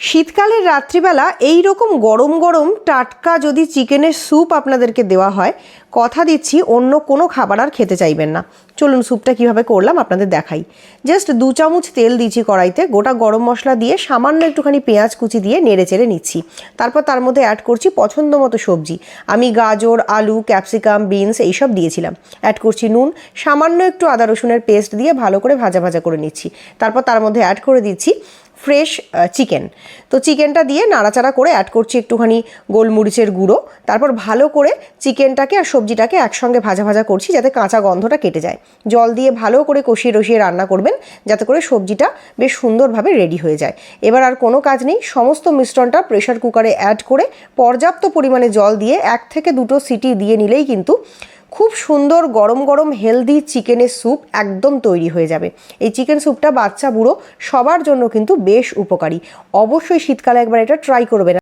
শীতকালের রাত্রিবেলা এই রকম গরম গরম টাটকা যদি চিকেনের স্যুপ আপনাদেরকে দেওয়া হয়, কথা দিচ্ছি অন্য কোনো খাবার আর খেতে চাইবেন না। চলুন স্যুপটা কিভাবে করলাম আপনাদের দেখাই। জাস্ট 2 চামচ তেল দিয়েছি কড়াইতে, গোটা গরম মশলা দিয়ে সামান্য একটুখানি পেঁয়াজ কুচি দিয়ে নেড়ে চেড়ে নিচ্ছি। তারপর তার মধ্যে অ্যাড করছি পছন্দ মতো সবজি। আমি গাজর, আলু, ক্যাপসিকাম, বিনস এইসব দিয়েছিলাম। অ্যাড করছি নুন, সামান্য একটু আদা রসুনের পেস্ট দিয়ে ভালো করে ভাজা ভাজা করে নিচ্ছি। তারপর তার মধ্যে অ্যাড করে দিচ্ছি ফ্রেশ চিকেন। তো চিকেনটা দিয়ে নাড়াচাড়া করে অ্যাড করছি একটুখানি গোলমরিচের গুঁড়ো। তারপর ভালো করে চিকেনটাকে আর সবজিটাকে একসঙ্গে ভাজা ভাজা করছি যাতে কাঁচা গন্ধটা কেটে যায়। জল দিয়ে ভালো করে কষিয়ে রসিয়ে রান্না করবেন যাতে করে সবজিটা বেশ সুন্দরভাবে রেডি হয়ে যায়। এবার আর কোনো কাজ নেই, সমস্ত মিশ্রণটা প্রেশার কুকারে অ্যাড করে পর্যাপ্ত পরিমাণে জল দিয়ে 1 থেকে 2টো সিটি দিয়ে নিলেই কিন্তু খুব সুন্দর গরম গরম হেলদি চিকেনের স্যুপ একদম তৈরি হয়ে যাবে। এই চিকেন স্যুপটা বাচ্চা বুড়ো সবার জন্য কিন্তু বেশ উপকারী। অবশ্যই শীতকালে একবার এটা ট্রাই করবেন।